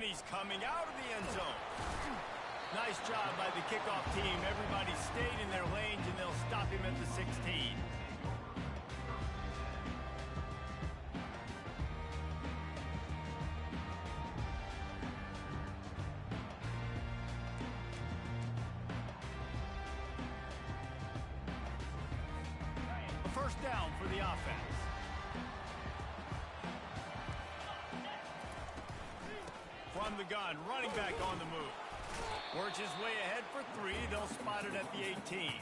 And he's coming out of the end zone. Nice job by the kickoff team. Everybody stayed in their lanes, and they'll stop him at the 16. First down for the offense. From the gun, running back on the move. Works his way ahead for 3. They'll spot it at the 18.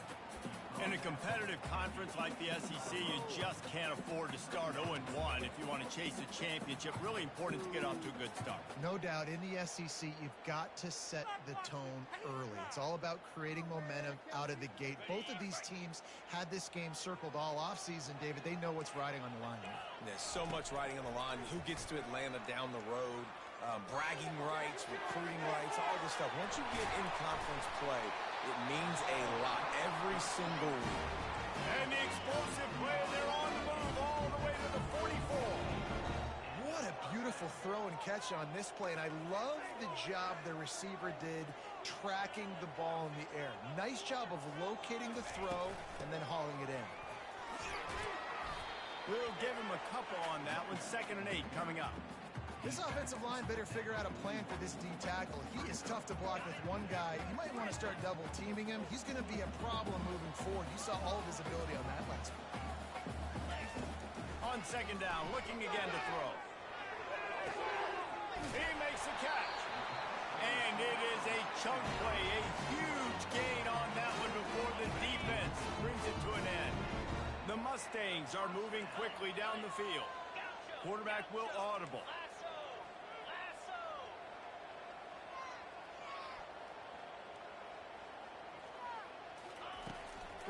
In a competitive conference like the SEC, you just can't afford to start 0-1 if you want to chase a championship. Really important to get off to a good start. No doubt, in the SEC, you've got to set the tone early. It's all about creating momentum out of the gate. Both of these teams had this game circled all offseason, David. They know what's riding on the line here. There's so much riding on the line. Who gets to Atlanta down the road? Bragging rights, recruiting rights, all this stuff. Once you get in conference play, it means a lot every single week. And the explosive play, they're on the move all the way to the 44. What a beautiful throw and catch on this play, and I love the job the receiver did tracking the ball in the air. Nice job of locating the throw and then hauling it in. We'll give him a couple on that one. 2nd and 8 coming up. This offensive line better figure out a plan for this D tackle. He is tough to block with one guy. You might want to start double teaming him. He's going to be a problem moving forward. You saw all of his ability on that last one. On 2nd down, looking again to throw. He makes the catch. And it is a chunk play, a huge gain on that one before the defense brings it to an end. The Mustangs are moving quickly down the field. Quarterback will audible.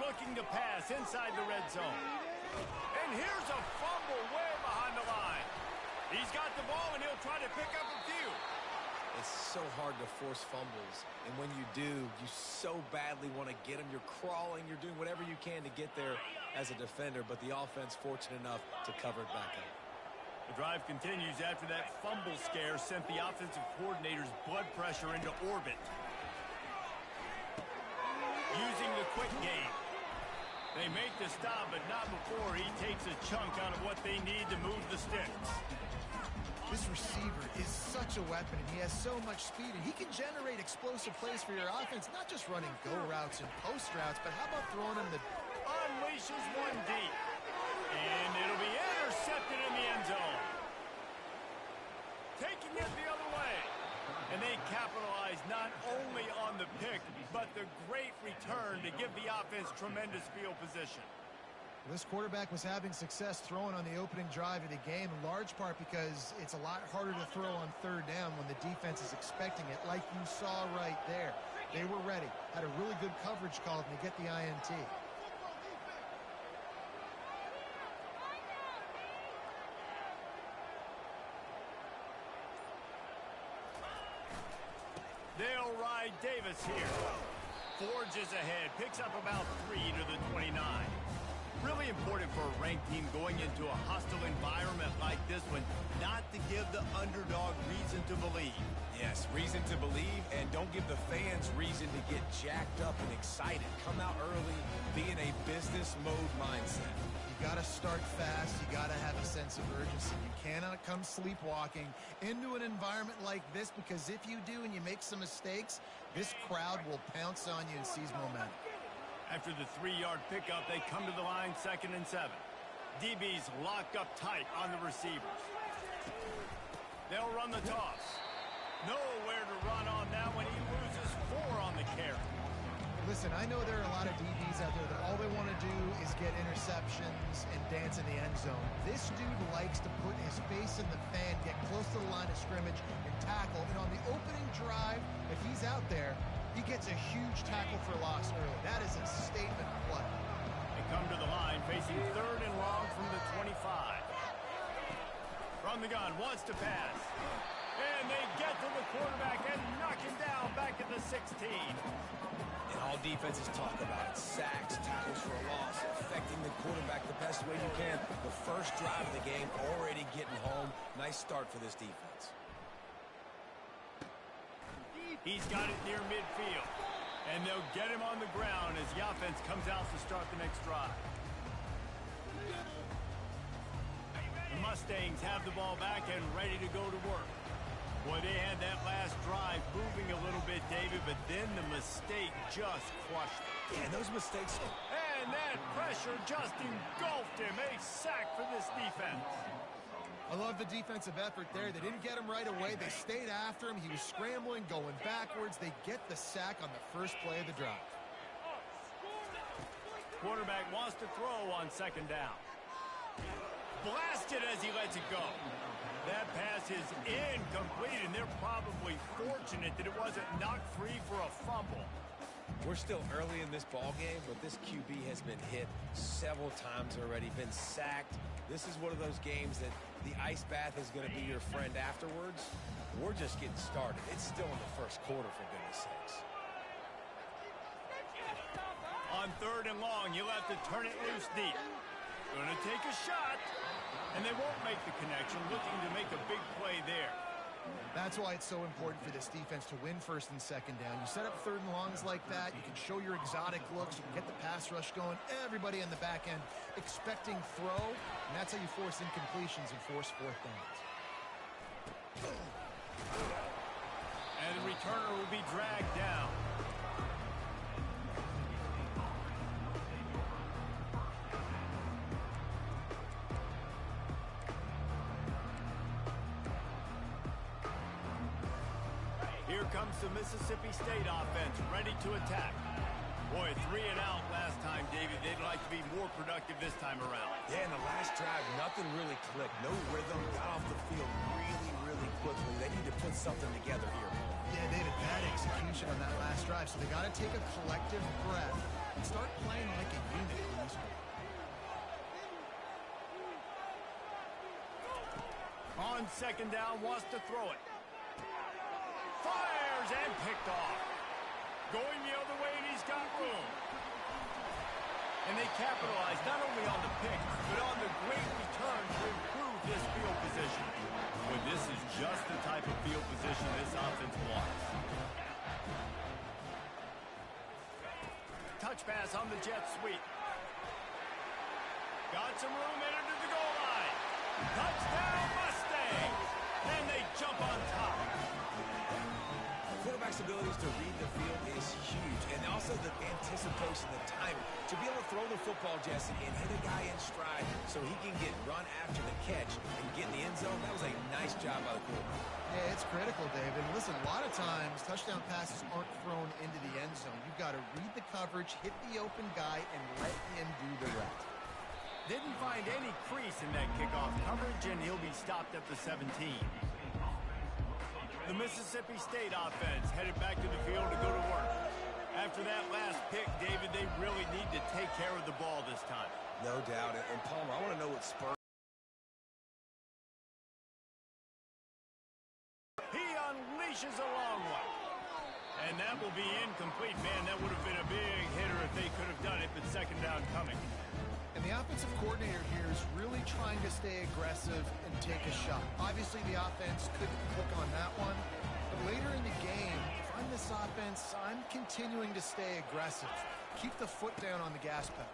Looking to pass inside the red zone. And here's a fumble way behind the line. He's got the ball, and he'll try to pick up a few. It's so hard to force fumbles, and when you do, you so badly want to get them. You're crawling, you're doing whatever you can to get there as a defender, but the offense fortunate enough to cover it back up. The drive continues after that fumble scare sent the offensive coordinator's blood pressure into orbit. Using the quick game. They make the stop, but not before he takes a chunk out of what they need to move the sticks. This receiver is such a weapon, and he has so much speed, and he can generate explosive plays for your offense, not just running go routes and post routes, but how about throwing him the... Unleashes one deep. And it'll be intercepted in the end zone. Taking it the other way. And they capitalize not only on the pick, but the great return to give the offense tremendous field position. This quarterback was having success throwing on the opening drive of the game, in large part because it's a lot harder to throw on 3rd down when the defense is expecting it, like you saw right there. They were ready, had a really good coverage call, and they get the INT. They'll ride Davis here. Forges ahead, picks up about 3 to the 29. Really important for a ranked team going into a hostile environment like this one, not to give the underdog reason to believe. Yes, reason to believe, and don't give the fans reason to get jacked up and excited. Come out early, be in a business mode mindset. You got to start fast. You got to have a sense of urgency. You cannot come sleepwalking into an environment like this, because if you do and you make some mistakes, this crowd will pounce on you and seize momentum. After the 3-yard pickup, they come to the line 2nd and 7. DBs lock up tight on the receivers. They'll run the toss. Nowhere to run on that one. He loses 4 on the carry. Listen, I know there are a lot of DBs out there that all they want to do is get interceptions and dance in the end zone. This dude likes to put his face in the fan, get close to the line of scrimmage, and tackle. And on the opening drive, if he's out there, he gets a huge tackle for loss early. That is a statement play. They come to the line facing 3rd and long from the 25. From the gun, wants to pass. And they get to the quarterback and knock him down back at the 16. And all defenses talk about it. Sacks, tackles for a loss, affecting the quarterback the best way you can. The first drive of the game, already getting home. Nice start for this defense. He's got it near midfield. And they'll get him on the ground as the offense comes out to start the next drive. The Mustangs have the ball back and ready to go to work. Boy, they had that last drive moving a little bit, David, but then the mistake just crushed it. Yeah, those mistakes. And that pressure just engulfed him. A sack for this defense. I love the defensive effort there. They didn't get him right away. They stayed after him. He was scrambling, going backwards. They get the sack on the first play of the drive. Quarterback wants to throw on second down. Blasted as he lets it go. That pass is incomplete, and they're probably fortunate that it wasn't knocked free for a fumble. We're still early in this ball game, but this QB has been hit several times already, been sacked. This is one of those games that the ice bath is going to be your friend afterwards. We're just getting started. It's still in the first quarter, for goodness sakes. On third and long, you'll have to turn it loose deep. Going to take a shot, and they won't make the connection, looking to make a big play there. That's why it's so important for this defense to win first and second down. You set up third and longs like that, you can show your exotic looks, you can get the pass rush going, everybody on the back end expecting throw, and that's how you force incompletions and force fourth downs. And the returner will be dragged down. Here comes the Mississippi State offense, ready to attack. Boy, 3 and out last time, David. They'd like to be more productive this time around. Yeah, in the last drive, nothing really clicked. No rhythm, got off the field really quickly. They need to put something together here. Yeah, David, bad execution on that last drive, so they got to take a collective breath and start playing like a unit in this one. On second down, wants to throw it. Fires and picked off. Going the other way, and he's got room. And they capitalize not only on the pick, but on the great return to improve this field position. Well, this is just the type of field position this offense wants. Touch pass on the jet sweep. Got some room, entered to the goal line. Touchdown, Mustangs! And they jump on top. Quarterback's abilities to read the field is huge, and also the anticipation, the timing. To be able to throw the football, Jesse, and hit a guy in stride so he can get run after the catch and get in the end zone, that was a nice job by the quarterback. Yeah, it's critical, David. Listen, a lot of times, touchdown passes aren't thrown into the end zone. You've got to read the coverage, hit the open guy, and let him do the rest. Didn't find any crease in that kickoff coverage, and he'll be stopped at the 17. The Mississippi State offense headed back to the field to go to work. After that last pick, David, they really need to take care of the ball this time. No doubt. And Palmer, I want to know what spurs. He unleashes a long one. And that will be incomplete. Man, that would have been a big hitter if they could have done it, but second down coming. And the offensive coordinator here is really trying to stay aggressive and take a shot. Obviously, the offense couldn't click on that one. But later in the game, if I'm this offense, I'm continuing to stay aggressive. Keep the foot down on the gas pedal.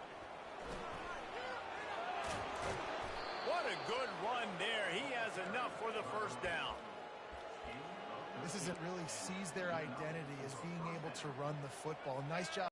What a good run there. He has enough for the first down. This isn't really seize their identity as being able to run the football. Nice job.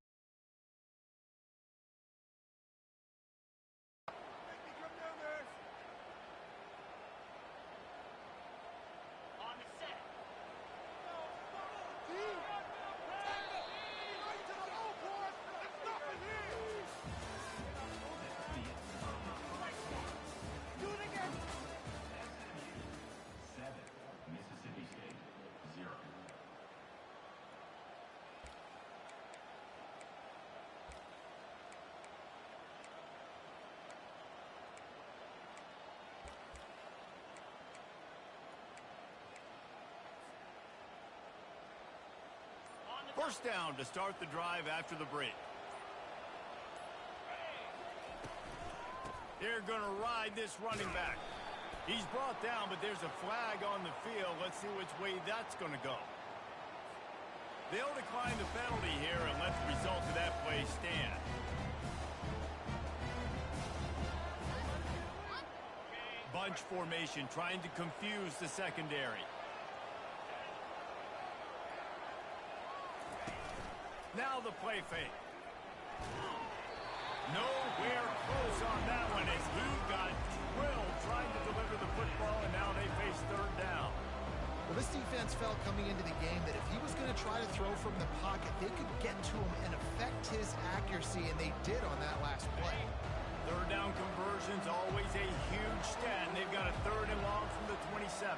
First down to start the drive after the break. They're going to ride this running back. He's brought down, but there's a flag on the field. Let's see which way that's going to go. They'll decline the penalty here and let the result of that play stand. Bunch formation trying to confuse the secondary. Now the play fake. Nowhere close on that one as he got drilled trying to deliver the football, and now they face third down. Well, this defense felt coming into the game that if he was going to try to throw from the pocket, they could get to him and affect his accuracy, and they did on that last play. Third down conversion's always a huge stat, and they've got a third and long from the 27.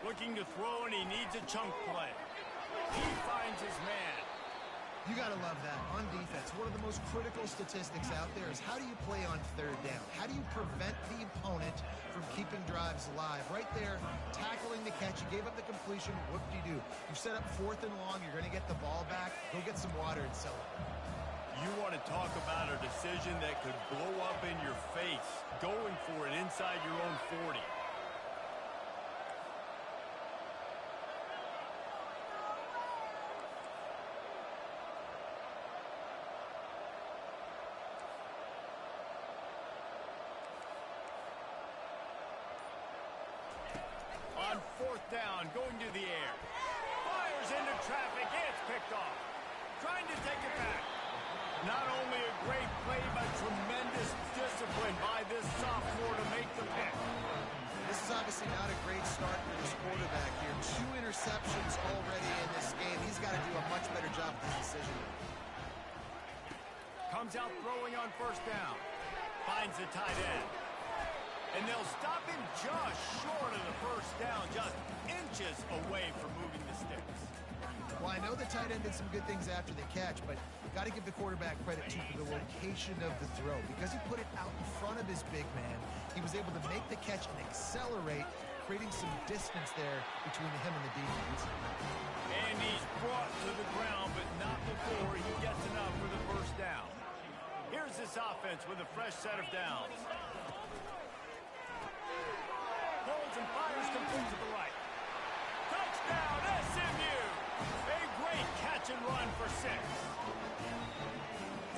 Looking to throw, and he needs a chunk play. He finds his man. You got to love that. On defense, one of the most critical statistics out there is how do you play on third down? How do you prevent the opponent from keeping drives alive? Right there, tackling the catch. You gave up the completion. What do? You set up fourth and long. You're going to get the ball back. Go get some water and sell it. You want to talk about a decision that could blow up in your face, going for it inside your own 40. On fourth down, going to the air. Fires into traffic, it's picked off. Trying to take it back. Not only a great play, but tremendous discipline by this sophomore to make the pick. This is obviously not a great start for this quarterback here. 2 interceptions already in this game. He's got to do a much better job with this decision. Comes out throwing on first down. Finds the tight end. And they'll stop him just short of the first down, just inches away from moving the sticks. Well, I know the tight end did some good things after the catch, but got to give the quarterback credit, too, for the location of the throw. Because he put it out in front of his big man, he was able to make the catch and accelerate, creating some distance there between him and the defense. And he's brought to the ground, but not before he gets enough for the first down. Here's this offense with a fresh set of downs. Holds and fires complete to the right. Touchdown, SMU! A great catch and run for 6.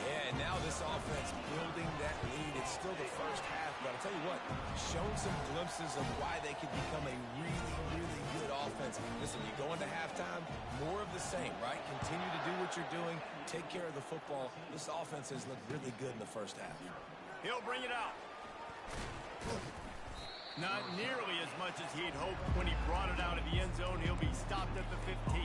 Yeah, and now this offense building that lead. It's still the first half, but I'll tell you what, shown some glimpses of why they could become a really, really good offense. Listen, you go into halftime, more of the same, right? Continue to do what you're doing, take care of the football. This offense has looked really good in the first half. He'll bring it out. Not nearly as much as he'd hoped when he brought it out of the end zone. He'll be stopped at the 15.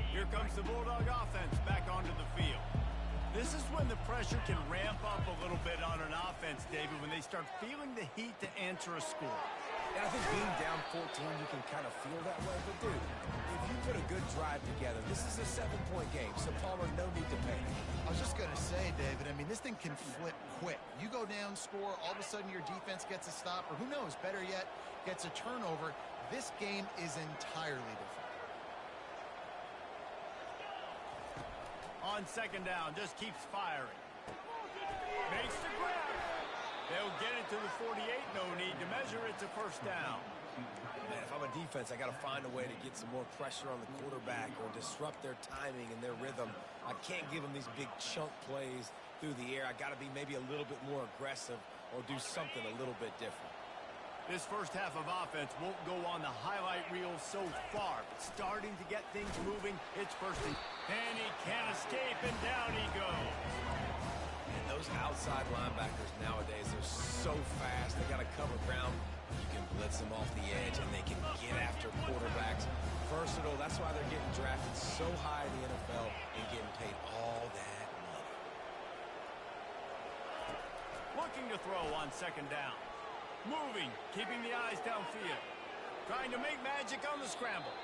Here comes the Bulldog offense back onto the field. This is when the pressure can ramp up a little bit on an offense, David, when they start feeling the heat to answer a score. And I think being down 14, you can kind of feel that way. But, dude, if you put a good drive together, this is a 7-point game. So, Palmer, no need to panic. I was just going to say, David, I mean, this thing can flip quick. You go down, score, all of a sudden your defense gets a stop, or who knows, better yet, gets a turnover. This game is entirely different. On second down, just keeps firing. Makes the grab. They'll get it to the 48. No need to measure. It's a first down. Man, if I'm a defense, I got to find a way to get some more pressure on the quarterback or disrupt their timing and their rhythm. I can't give them these big chunk plays through the air. I got to be maybe a little bit more aggressive or do something a little bit different. This first half of offense won't go on the highlight reel so far, but starting to get things moving. It's first and he can't escape, and down he goes. And those outside linebackers nowadays, they're so fast. They got to cover ground. You can blitz them off the edge, and they can get after quarterbacks. Versatile. That's why they're getting drafted so high in the NFL and getting paid all that money. Looking to throw on second down. Moving, keeping the eyes downfield. Trying to make magic on the scramble.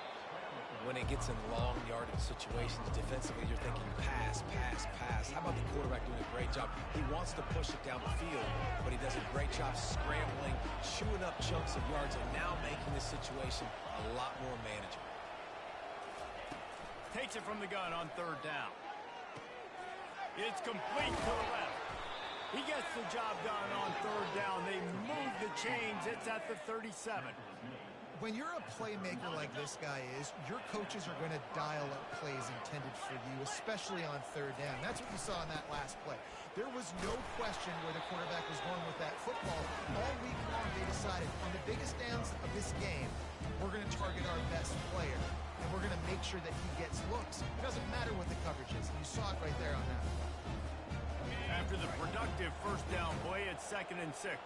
When it gets in long yardage situations defensively, you're thinking pass, pass, pass. How about the quarterback doing a great job. He wants to push it down the field, but he does a great job scrambling, chewing up chunks of yards, and now making the situation a lot more manageable. Takes it from the gun on third down. It's complete to the left. He gets the job done on third down. They move the chains. It's at the 37. When you're a playmaker like this guy is, your coaches are going to dial up plays intended for you, especially on third down. That's what you saw in that last play. There was no question where the quarterback was going with that football. All week long, they decided on the biggest downs of this game, we're going to target our best player, and we're going to make sure that he gets looks. It doesn't matter what the coverage is. You saw it right there on that. After the productive first down play, it's 2nd and 6.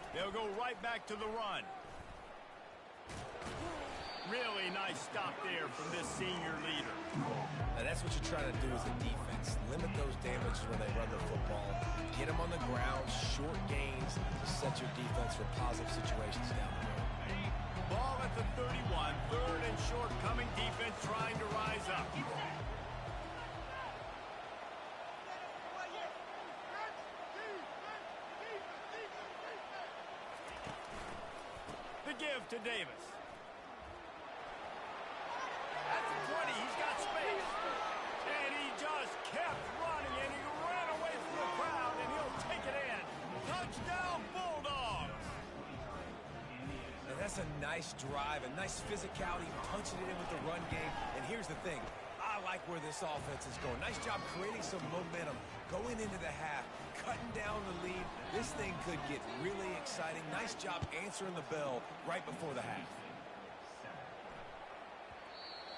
They'll go right back to the run. Really nice stop there from this senior leader. Now that's what you're trying to do as a defense. Limit those damages when they run the football. Get them on the ground, short gains to set your defense for positive situations down the road. Ball at the 31, 3rd and short, coming defense trying to rise up. The give to Davis. At the 20, he's got space. And he just kept running, and he ran away from the crowd, and he'll take it in. Touchdown, Bulldogs! And that's a nice drive, a nice physicality, punching it in with the run game. And here's the thing. I like where this offense is going. Nice job creating some momentum, going into the half, cutting down the lead. This thing could get really exciting. Nice job answering the bell right before the half.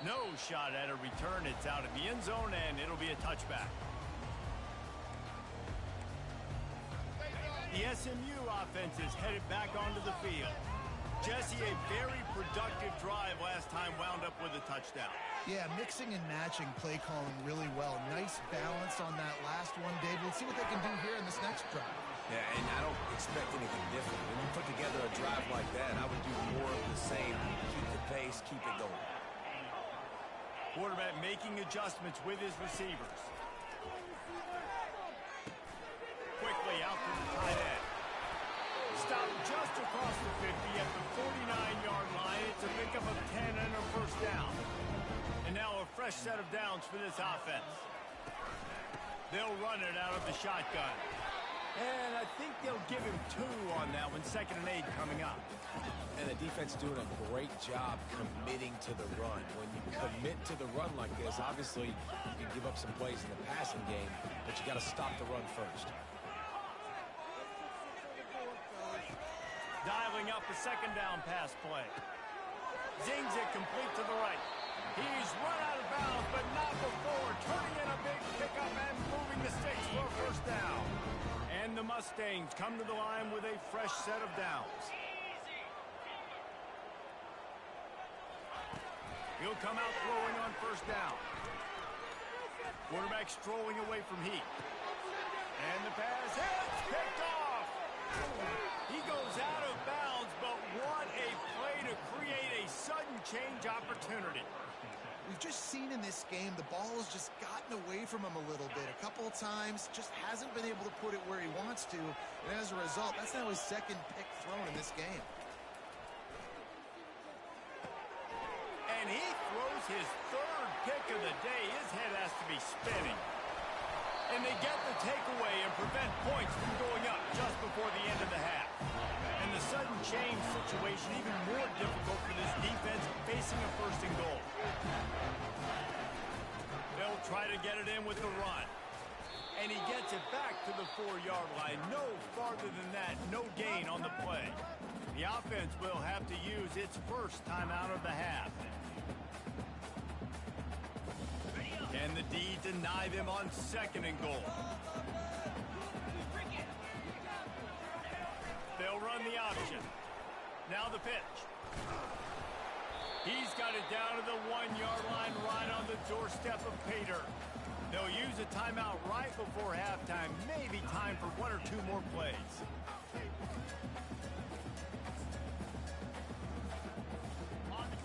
No shot at a return. It's out of the end zone, and it'll be a touchback. The SMU offense is headed back onto the field. Jesse, a very productive drive last time, wound up with a touchdown. Yeah, mixing and matching play calling really well. Nice balance on that last one, Dave. Let's see what they can do here in this next drive. Yeah, and I don't expect anything different. When you put together a drive like that, I would do more of the same. Keep the pace, keep it going. Quarterback making adjustments with his receivers. Quickly out to the tight end. Stopped just across the 50 at the 49-yard line. It's a pickup of 10 and a first down. And now a fresh set of downs for this offense. They'll run it out of the shotgun. And I think they'll give him 2 on that one. 2nd and 8 coming up. And the defense doing a great job committing to the run. When you commit to the run like this, obviously you can give up some plays in the passing game, but you got to stop the run first. Dialing up a 2nd down pass play. Zings it complete to the right. He's run out of bounds, but not before. Turning in a big pickup and moving the sticks for a first down. And the Mustangs come to the line with a fresh set of downs. He'll come out throwing on first down. Quarterback strolling away from Heat. And the pass hits, picked off. He goes out of bounds, but what a play to create a sudden change opportunity. We've just seen in this game the ball has just gotten away from him a little bit. A couple of times, just hasn't been able to put it where he wants to. And as a result, that's now his 2nd pick thrown in this game. And he throws his 3rd pick of the day. His head has to be spinning. And they get the takeaway and prevent points from going up just before the end of the half. And the sudden change situation even more difficult for this defense facing a 1st and goal. They'll try to get it in with the run. And he gets it back to the 4-yard line. No farther than that, no gain on the play. The offense will have to use its first timeout of the half. And the D deny them on 2nd and goal. They'll run the option. Now the pitch. He's got it down to the 1-yard line, right on the doorstep of Pater. They'll use a timeout right before halftime. Maybe time for 1 or 2 more plays.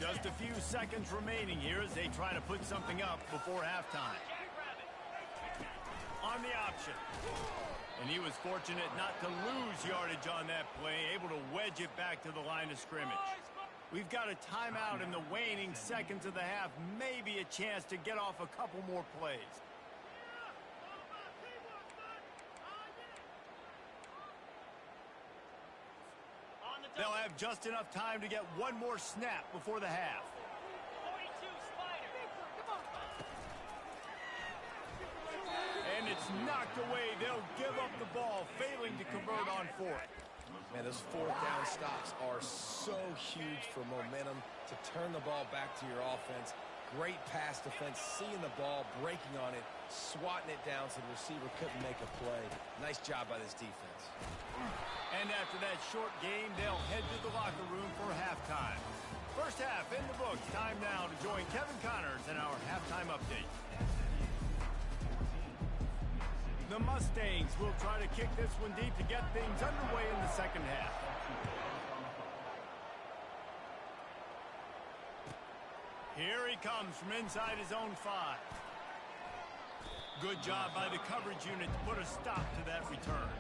Just a few seconds remaining here as they try to put something up before halftime. On the option. And he was fortunate not to lose yardage on that play, able to wedge it back to the line of scrimmage. We've got a timeout in the waning seconds of the half, maybe a chance to get off a couple more plays. They'll have just enough time to get one more snap before the half. And it's knocked away. They'll give up the ball, failing to convert on fourth. Man, those fourth down stops are so huge for momentum to turn the ball back to your offense. Great pass defense, seeing the ball, breaking on it, swatting it down so the receiver couldn't make a play. Nice job by this defense. And after that short game, they'll head to the locker room for halftime. First half in the books. Time now to join Kevin Connors in our halftime update. The Mustangs will try to kick this one deep to get things underway in the second half. Here he comes from inside his own 5. Good job by the coverage unit to put a stop to that return.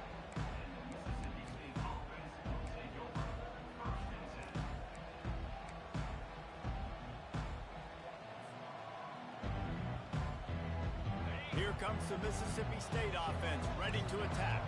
Here comes the Mississippi State offense, ready to attack.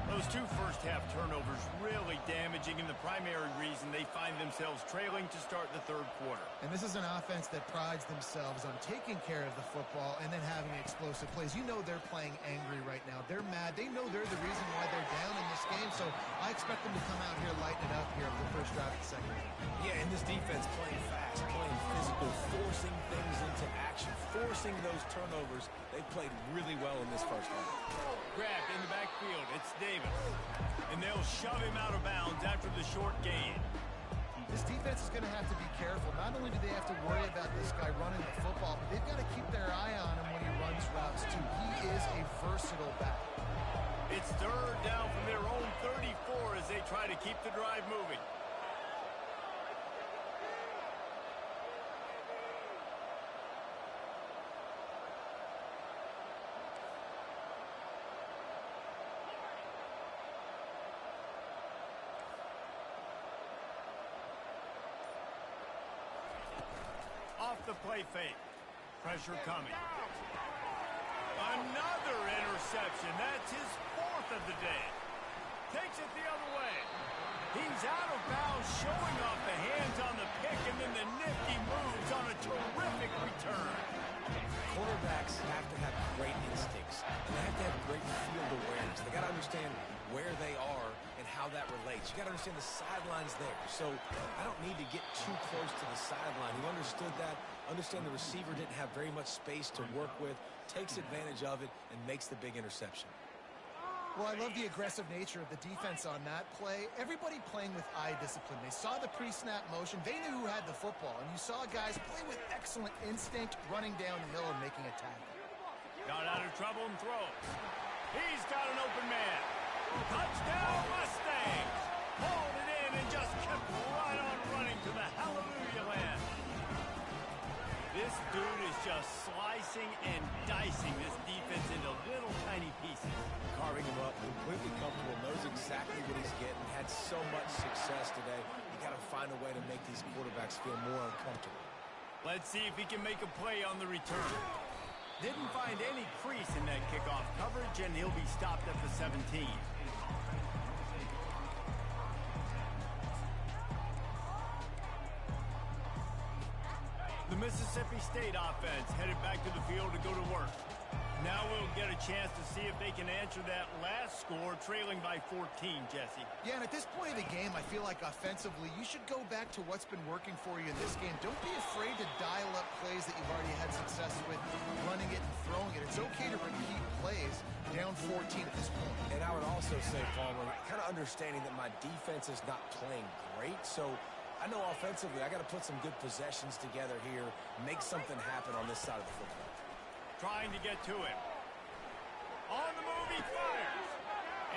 Those two first-half turnovers really damaging and the primary reason they find themselves trailing to start the third quarter. And this is an offense that prides themselves on taking care of the football and then having explosive plays. You know they're playing angry right now. They're mad. They know they're the reason why they're down in this game, so I expect them to come out here, lighten it up here for the first drive of the second half. Yeah, and this defense playing fast, playing physical, forcing things into action, forcing those turnovers. They played really well in this first half. Grabbed in the backfield. It's Davis. And they'll shove him out of bounds after the short gain. This defense is going to have to be careful. Not only do they have to worry about this guy running the football, but they've got to keep their eye on him when he runs routes too. He is a versatile back. It's third down from their own 34 as they try to keep the drive moving. Off the play fake. Pressure coming. Another interception. That's his 4th of the day. Takes it the other way. He's out of bounds, showing off the hands on the pick, and then the nifty moves on a terrific return. Quarterbacks have to have great instincts. They have to have great field awareness. They got to understand where they are and how that relates. You got to understand the sidelines there. So I don't need to get too close to the sideline. He understood that. Understand the receiver didn't have very much space to work with. Takes advantage of it and makes the big interception. Well, I love the aggressive nature of the defense on that play. Everybody playing with eye discipline. They saw the pre-snap motion. They knew who had the football. And you saw guys play with excellent instinct, running down the hill and making a tackle. Got out of trouble and throws. He's got an open man. Touchdown Mustangs! Hauled it in and just kept right on running to the hallelujah land. This dude is just slicing and dicing this defense into little tiny pieces. Carving him up, completely comfortable, knows exactly what he's getting, had so much success today. You got to find a way to make these quarterbacks feel more uncomfortable. Let's see if he can make a play on the return. Didn't find any crease in that kickoff coverage, and he'll be stopped at the 17. The Mississippi State offense headed back to the field to go to work. Now we'll get a chance to see if they can answer that last score, trailing by 14, Jesse. Yeah, and at this point of the game, I feel like offensively, you should go back to what's been working for you in this game. Don't be afraid to dial up plays that you've already had success with, running it and throwing it. It's okay to repeat plays down 14 at this point. And I would also say, Palmer, kind of understanding that my defense is not playing great, so I know offensively I got to put some good possessions together here, make something happen on this side of the football. Trying to get to him. On the move, he fires.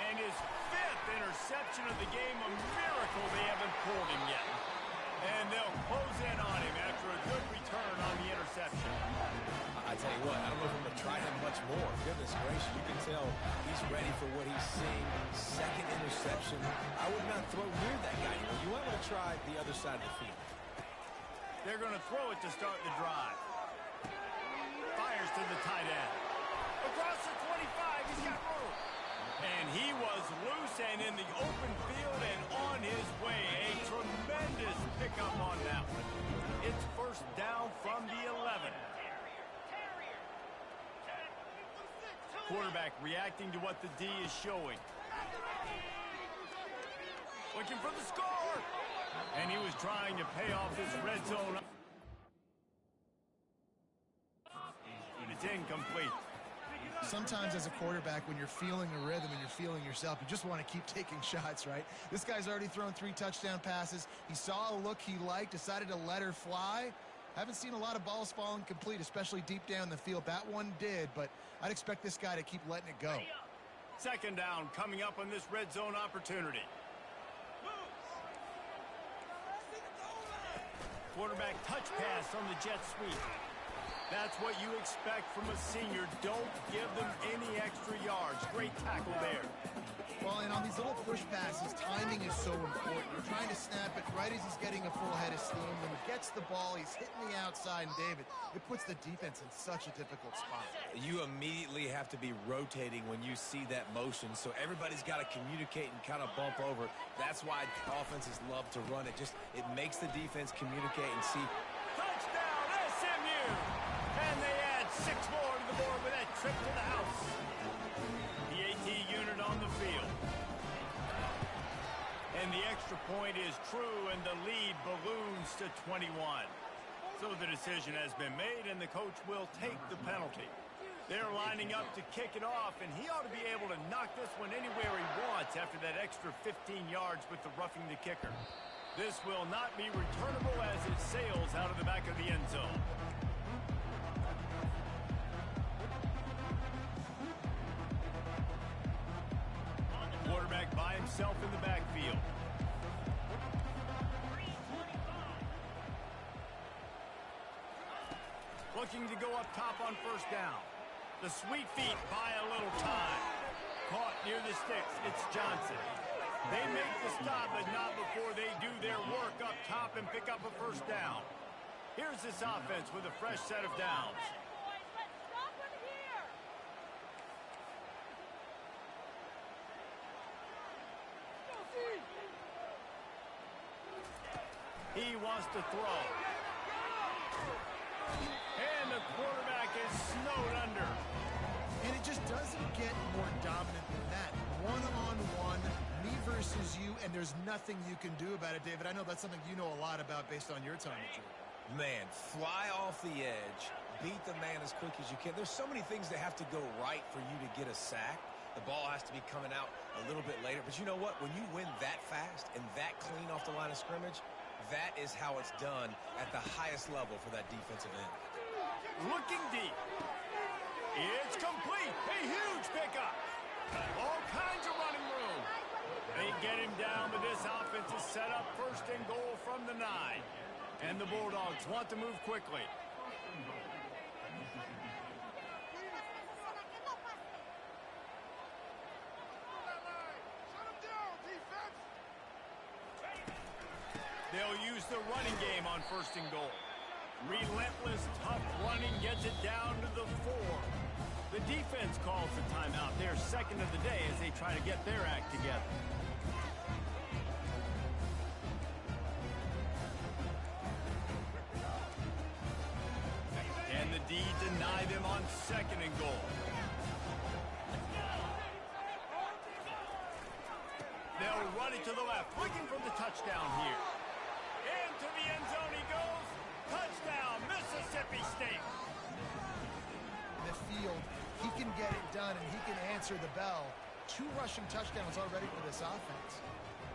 And his 5th interception of the game, a miracle they haven't pulled him yet. And they'll close in on him after a good return on the interception. I tell you what, I don't know if I'm going to try him much more. Goodness gracious, you can tell he's ready for what he's seeing. Second interception. I would not throw near that guy anymore. You want to try the other side of the field. They're going to throw it to start the drive. Fires to the tight end. Across the 25, he's got room. And he was loose and in the open field and on his way. A tremendous pickup on that one. It's first down from the 11. Quarterback reacting to what the D is showing. Looking for the score. And he was trying to pay off this red zone. It's incomplete. Sometimes as a quarterback, when you're feeling a rhythm and you're feeling yourself, you just want to keep taking shots, right? This guy's already thrown 3 touchdown passes. He saw a look he liked, decided to let her fly. Haven't seen a lot of balls falling complete, especially deep down the field. That one did, but I'd expect this guy to keep letting it go. Second down coming up on this red zone opportunity. Quarterback touch pass on the jet sweep. That's what you expect from a senior. Don't give them any extra yards. Great tackle there. Well, and on these little push passes, timing is so important. You're trying to snap it right as he's getting a full head of steam. When he gets the ball, he's hitting the outside, and David, it puts the defense in such a difficult spot. You immediately have to be rotating when you see that motion, so everybody's got to communicate and kind of bump over. That's why offenses love to run it. It makes the defense communicate and see. Touchdown, SMU! And they add 6 more to the board with that trip to the house. The AT unit on the field. And the extra point is true, and the lead balloons to 21. So the decision has been made, and the coach will take the penalty. They're lining up to kick it off, and he ought to be able to knock this one anywhere he wants after that extra 15 yards with the roughing the kicker. This will not be returnable as it sails out of the back of the end zone. Quarterback by himself in the backfield. Looking to go up top on first down. The sweet feet buy a little time. Caught near the sticks. It's Johnson. They make the stop, but not before they do their work up top and pick up a first down. Here's this offense with a fresh set of downs. He wants to throw. And the quarterback is snowed under. And it just doesn't get more dominant than that. One-on-one, me versus you, and there's nothing you can do about it, David. I know that's something you know a lot about based on your time at Georgia. Man, fly off the edge, beat the man as quick as you can. There's so many things that have to go right for you to get a sack. The ball has to be coming out a little bit later. But you know what? When you win that fast and that clean off the line of scrimmage, that is how it's done at the highest level for that defensive end. Looking deep. It's complete. A huge pickup. All kinds of running room. They get him down, but this offense is set up first and goal from the 9. And the Bulldogs want to move quickly. They'll use the running game on first and goal. Relentless, tough running gets it down to the 4. The defense calls the timeout. They're second of the day as they try to get their act together. And the D deny them on second and goal. They'll run it to the left, looking for the touchdown here. Into the end zone he goes. Touchdown, Mississippi State. In the field, he can get it done, and he can answer the bell. 2 rushing touchdowns already for this offense.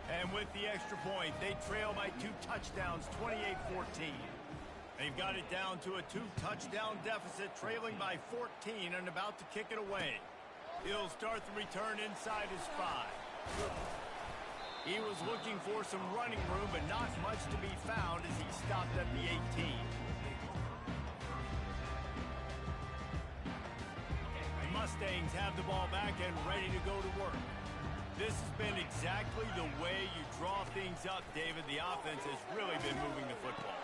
And with the extra point, they trail by 2 touchdowns, 28-14. They've got it down to a 2-touchdown deficit, trailing by 14 and about to kick it away. He'll start the return inside his 5. He was looking for some running room, but not much to be found as he stopped at the 18. The Mustangs have the ball back and ready to go to work. This has been exactly the way you draw things up, David. The offense has really been moving the football.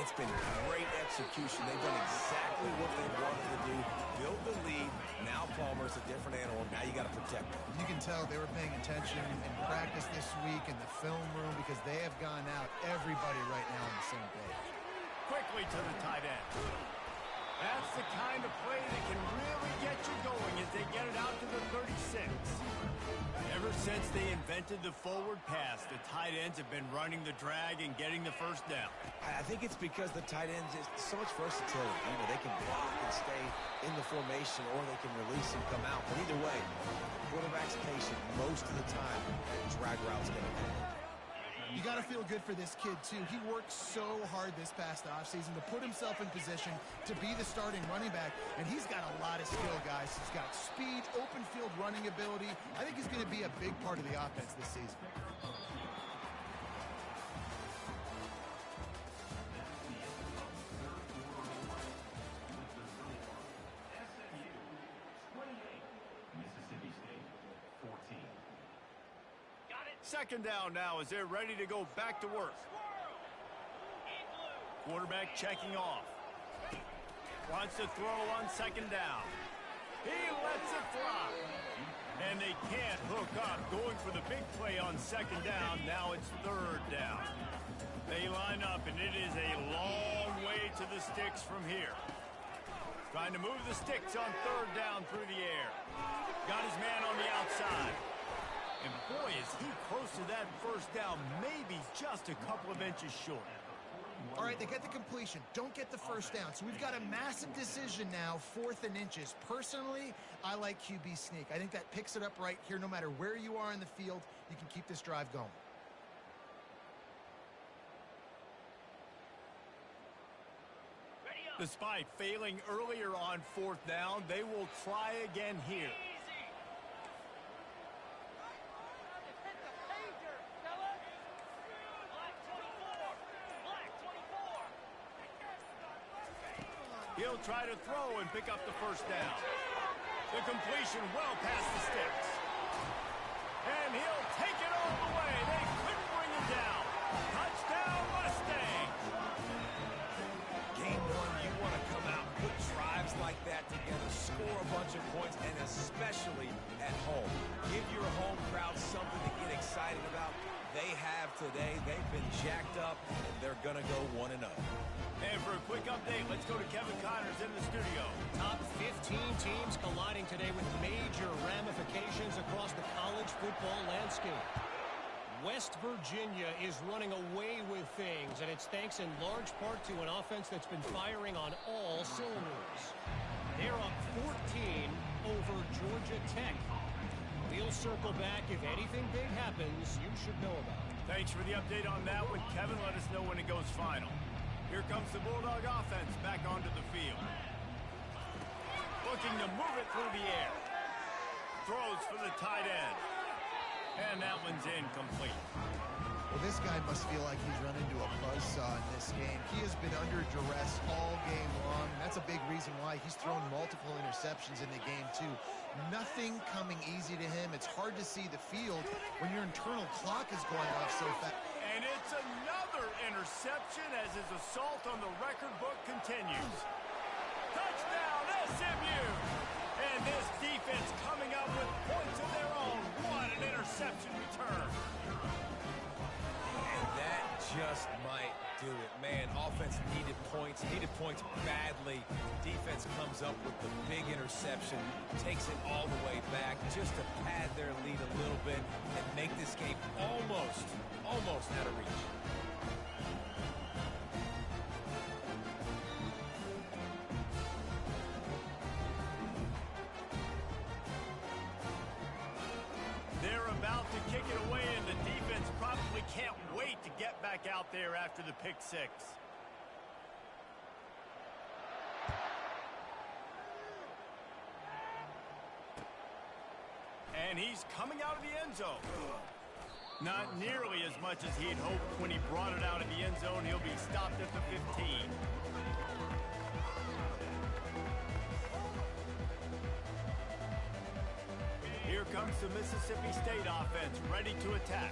It's been great execution. They've done exactly what they wanted to do. Build the lead. Now Palmer's a different animal. Now you got to protect him. You can tell they were paying attention in practice this week in the film room because they have gone out everybody right now on the same page. Quickly to the tight end. That's the kind of play that can really get you going as they get it out to the 36. Ever since they invented the forward pass, the tight ends have been running the drag and getting the first down. I think it's because the tight ends is so much versatility. You know, they can block and stay in the formation, or they can release and come out. But either way, quarterback's patient most of the time. Drag route's going to come. You got to feel good for this kid, too. He worked so hard this past offseason to put himself in position to be the starting running back, and he's got a lot of skill, guys. He's got speed, open field running ability. I think he's going to be a big part of the offense this season. Second down now as they're ready to go back to work. Quarterback checking off. Wants to throw on second down. He lets it fly. And they can't hook up. Going for the big play on second down. Now it's third down. They line up, and it is a long way to the sticks from here. Trying to move the sticks on third down through the air. Got his man on the outside. And boy, is he close to that first down, maybe just a couple of inches short. All right, they get the completion. Don't get the first down. So we've got a massive decision now, 4th and inches. Personally, I like QB sneak. I think that picks it up right here. No matter where you are in the field, you can keep this drive going. Despite failing earlier on 4th down, they will try again here. He'll try to throw and pick up the first down. The completion well past the sticks. And he'll take it all the way. They couldn't bring him down. Touchdown, Mustangs. Game one, you want to come out, put drives like that together, score a bunch of points, and especially at home. Give your home crowd something to get excited about. They have today. They've been jacked up, and they're going to go 1-0. And for a quick update, let's go to Kevin Connors in the studio. Top 15 teams colliding today with major ramifications across the college football landscape. West Virginia is running away with things, and it's thanks in large part to an offense that's been firing on all cylinders. They're up 14 over Georgia Tech. We'll circle back. If anything big happens, you should know about it. Thanks for the update on that one. Kevin, let us know when it goes final. Here comes the Bulldog offense back onto the field. Looking to move it through the air. Throws for the tight end. And that one's incomplete. Well, this guy must feel like he's run into a buzzsaw in this game. He has been under duress all game long. That's a big reason why he's thrown multiple interceptions in the game, too. Nothing coming easy to him. It's hard to see the field when your internal clock is going off so fast. And it's another interception as his assault on the record book continues. Touchdown, SMU! And this defense coming up with points of their own. What an interception return. And that just might do it. Man, offense needed points badly. Defense comes up with the big interception, takes it all the way back just to pad their lead a little bit and make this game almost out of reach. They're about to kick it away, and the defense probably can't wait to get back out there after the pick six. And he's coming out of the end zone. Not nearly as much as he'd hoped when he brought it out of the end zone. He'll be stopped at the 15. Here comes the Mississippi State offense, ready to attack.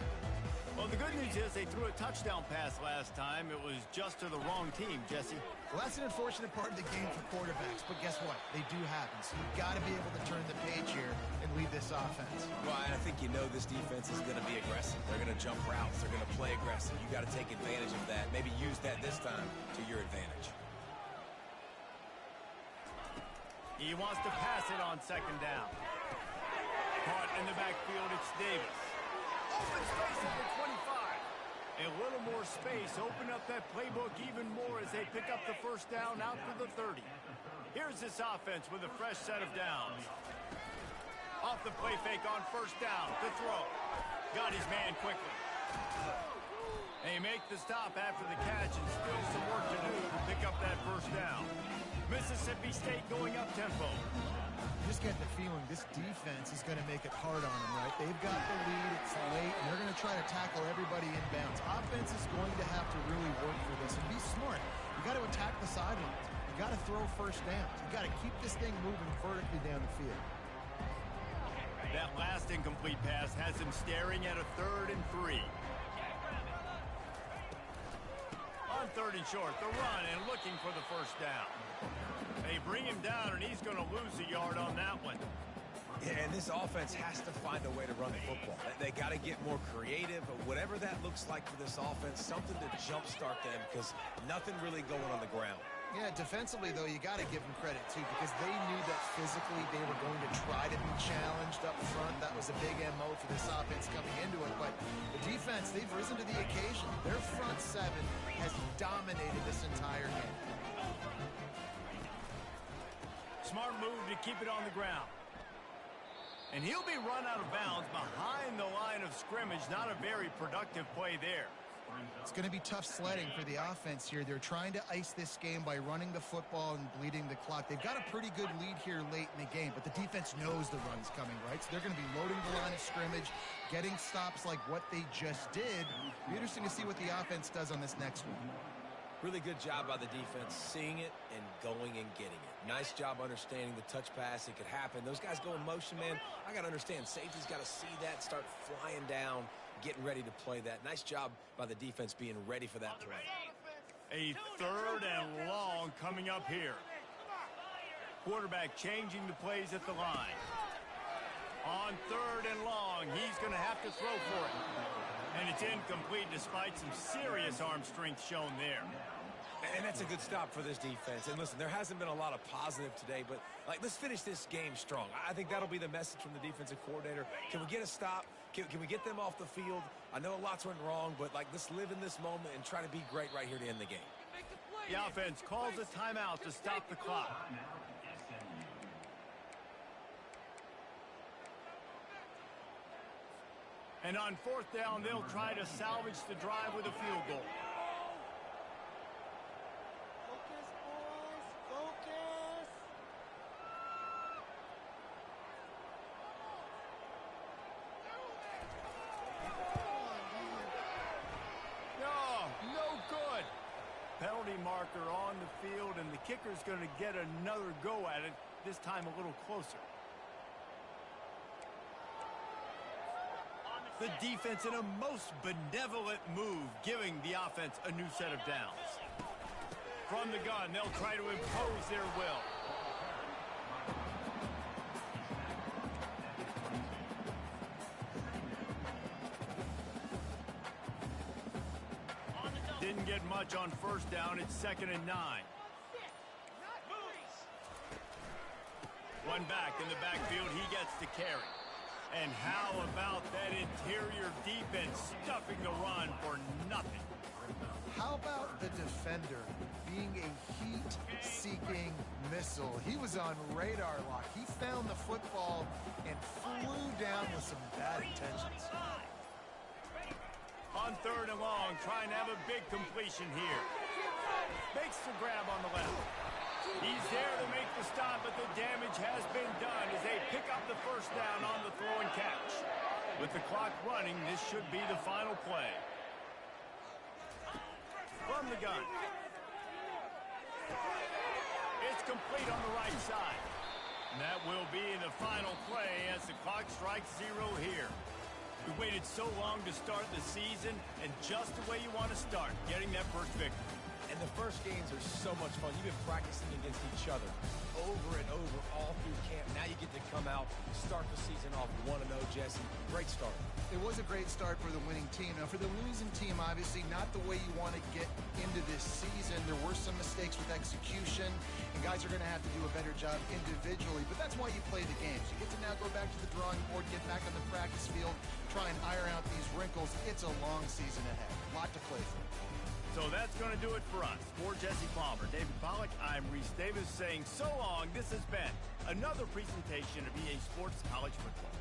Well, the good news is they threw a touchdown pass last time. It was just to the wrong team, Jesse. Well, that's an unfortunate part of the game for quarterbacks, but guess what? They do happen. So you've got to be able to turn the page here and lead this offense. Well, I think you know this defense is going to be aggressive. They're going to jump routes. They're going to play aggressive. You got to take advantage of that. Maybe use that this time to your advantage. He wants to pass it on second down. Caught in the backfield, it's Davis. Open space at the 25. A little more space. Open up that playbook even more as they pick up the first down out to the 30. Here's this offense with a fresh set of downs. Off the play fake on first down. The throw. Got his man quickly. They make the stop after the catch and still some work to do to pick up that first down. Mississippi State going up tempo. You just get the feeling this defense is going to make it hard on them, right? They've got the lead, it's late, and they're going to try to tackle everybody inbounds. Offense is going to have to really work for this and be smart. You got to attack the sidelines. You got to throw first downs. You got to keep this thing moving vertically down the field. That last incomplete pass has him staring at a 3rd and 3. On 3rd and short, the run and looking for the first down. They bring him down, and he's going to lose a yard on that one. Yeah, and this offense has to find a way to run the football. They got to get more creative, but whatever that looks like for this offense, something to jumpstart them because nothing really going on the ground. Yeah, defensively, though, you got to give them credit, too, because they knew that physically they were going to try to be challenged up front. That was a big MO for this offense coming into it. But the defense, they've risen to the occasion. Their front seven has dominated this entire game. Smart move to keep it on the ground. And he'll be run out of bounds behind the line of scrimmage. Not a very productive play there. It's going to be tough sledding for the offense here. They're trying to ice this game by running the football and bleeding the clock. They've got a pretty good lead here late in the game, but the defense knows the run's coming, right? So they're going to be loading the line of scrimmage, getting stops like what they just did. It'll be interesting to see what the offense does on this next one. Really good job by the defense, seeing it and going and getting it. Nice job understanding the touch pass. It could happen. Those guys go in motion, man. I got to understand. Safety's got to see that, start flying down, getting ready to play that. Nice job by the defense being ready for that play. A 3rd and long coming up here. Quarterback changing the plays at the line. On 3rd and long, he's going to have to throw for it. And it's incomplete despite some serious arm strength shown there. And that's a good stop for this defense. And listen, there hasn't been a lot of positive today, but let's finish this game strong. I think that'll be the message from the defensive coordinator. Can we get a stop? Can we get them off the field? I know lots went wrong, but let's live in this moment and try to be great right here to end the game. The offense calls a timeout to stop the clock. And on 4th down, they'll try to salvage the drive with a field goal. Focus, boys. Focus. No good. Penalty marker on the field, and the kicker's going to get another go at it, this time a little closer. The defense in a most benevolent move, giving the offense a new set of downs. From the gun, they'll try to impose their will. Didn't get much on 1st down. It's 2nd and 9. One back in the backfield. He gets to carry. And how about that interior defense stuffing the run for nothing? How about the defender being a heat-seeking missile? He was on radar lock. He found the football and flew down with some bad intentions. On 3rd and long, trying to have a big completion here. Makes the grab on the left. He's there to make the stop, but the damage has been done as they pick up the first down on the throw and catch. With the clock running, this should be the final play. From the gun. It's complete on the right side. And that will be the final play as the clock strikes 0 here. We waited so long to start the season, and just the way you want to start, getting that first victory. And the first games are so much fun. You've been practicing against each other over and over all through camp. Now you get to come out, start the season off 1-0, Jesse. Great start. It was a great start for the winning team. Now, for the losing team, obviously not the way you want to get into this season. There were some mistakes with execution, and guys are going to have to do a better job individually. But that's why you play the games. You get to now go back to the drawing board, get back on the practice field, try and iron out these wrinkles. It's a long season ahead. A lot to play for. So that's going to do it for us. For Jesse Palmer, David Pollack, I'm Reese Davis saying so long. This has been another presentation of EA Sports College Football.